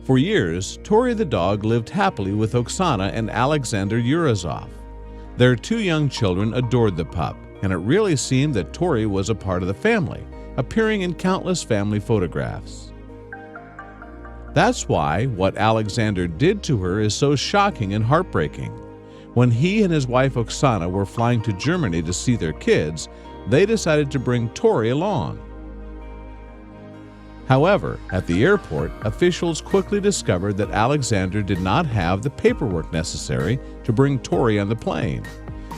For years, Tori the dog lived happily with Oksana and Alexander Yurazov. Their 2 young children adored the pup, and it really seemed that Tori was a part of the family, appearing in countless family photographs. That's why what Alexander did to her is so shocking and heartbreaking. When he and his wife Oksana were flying to Germany to see their kids, they decided to bring Tori along. However, at the airport, officials quickly discovered that Alexander did not have the paperwork necessary to bring Tori on the plane.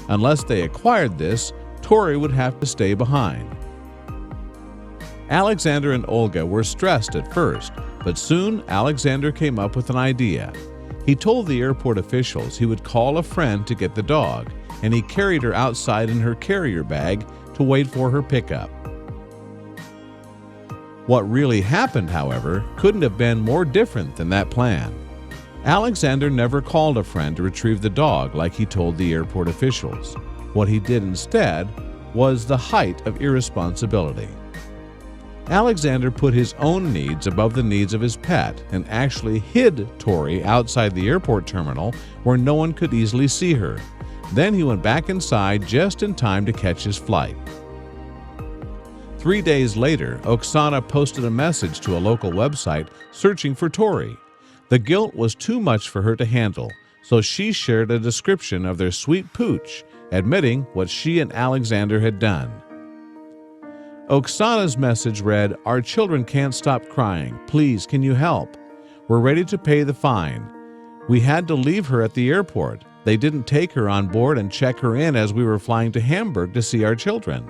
Unless they acquired this, Tori would have to stay behind. Alexander and Olga were stressed at first, but soon Alexander came up with an idea. He told the airport officials he would call a friend to get the dog, and he carried her outside in her carrier bag to wait for her pickup. What really happened, however, couldn't have been more different than that plan. Alexander never called a friend to retrieve the dog like he told the airport officials. What he did instead was the height of irresponsibility. Alexander put his own needs above the needs of his pet and actually hid Tori outside the airport terminal where no one could easily see her. Then he went back inside just in time to catch his flight. 3 days later, Oksana posted a message to a local website searching for Tori. The guilt was too much for her to handle, so she shared a description of their sweet pooch, admitting what she and Alexander had done. Oksana's message read, "Our children can't stop crying. Please, can you help? We're ready to pay the fine. We had to leave her at the airport. They didn't take her on board and check her in as we were flying to Hamburg to see our children."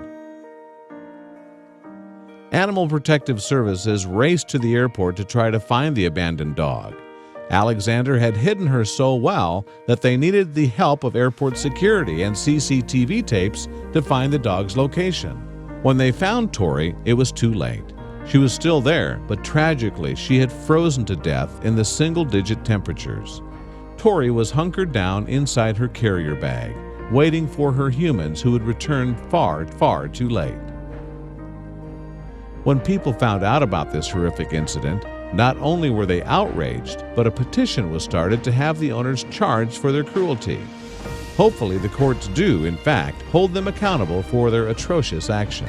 Animal Protective Services raced to the airport to try to find the abandoned dog. Alexander had hidden her so well that they needed the help of airport security and CCTV tapes to find the dog's location. When they found Tori, it was too late. She was still there, but tragically, she had frozen to death in the single-digit temperatures. Tori was hunkered down inside her carrier bag, waiting for her humans who would return far, far too late. When people found out about this horrific incident, not only were they outraged, but a petition was started to have the owners charged for their cruelty. Hopefully, the courts do, in fact, hold them accountable for their atrocious action.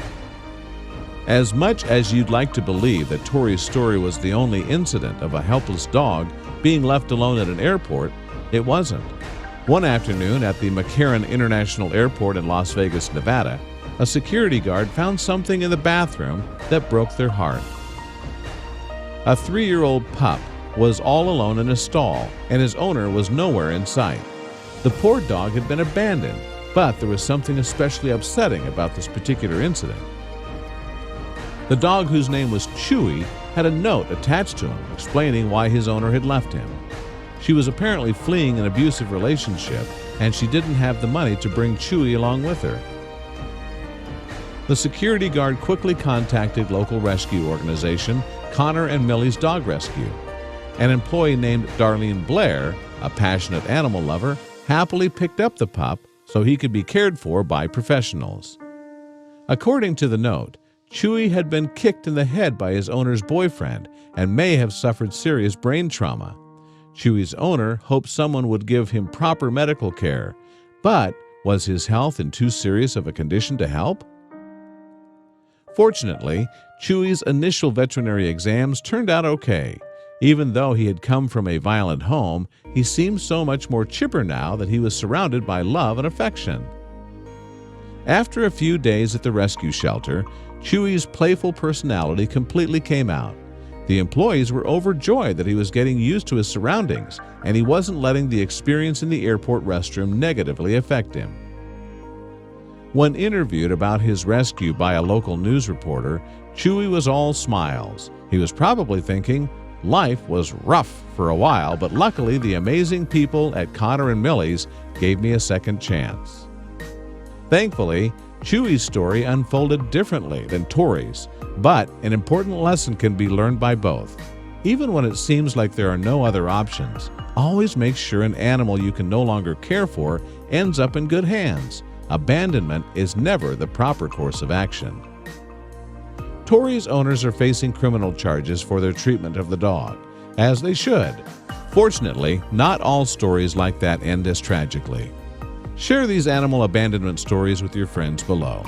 As much as you'd like to believe that Tori's story was the only incident of a helpless dog being left alone at an airport, it wasn't. One afternoon at the McCarran International Airport in Las Vegas, Nevada, a security guard found something in the bathroom that broke their heart. A 3-year-old pup was all alone in a stall, and his owner was nowhere in sight. The poor dog had been abandoned, but there was something especially upsetting about this particular incident. The dog, whose name was Chewie, had a note attached to him explaining why his owner had left him. She was apparently fleeing an abusive relationship, and she didn't have the money to bring Chewie along with her. The security guard quickly contacted local rescue organization Connor and Millie's Dog Rescue. An employee named Darlene Blair, a passionate animal lover, happily picked up the pup so he could be cared for by professionals. According to the note, Chewie had been kicked in the head by his owner's boyfriend and may have suffered serious brain trauma. Chewie's owner hoped someone would give him proper medical care, but was his health in too serious of a condition to help? Fortunately, Chewie's initial veterinary exams turned out okay. Even though he had come from a violent home, he seemed so much more chipper now that he was surrounded by love and affection. After a few days at the rescue shelter, Chewie's playful personality completely came out. The employees were overjoyed that he was getting used to his surroundings, and he wasn't letting the experience in the airport restroom negatively affect him. When interviewed about his rescue by a local news reporter, Chewie was all smiles. He was probably thinking, life was rough for a while, but luckily the amazing people at Connor and Millie's gave me a second chance. Thankfully, Chewie's story unfolded differently than Tori's, but an important lesson can be learned by both. Even when it seems like there are no other options, always make sure an animal you can no longer care for ends up in good hands. Abandonment is never the proper course of action. Tori's owners are facing criminal charges for their treatment of the dog. As they should. Fortunately, not all stories like that end as tragically. Share these animal abandonment stories with your friends below.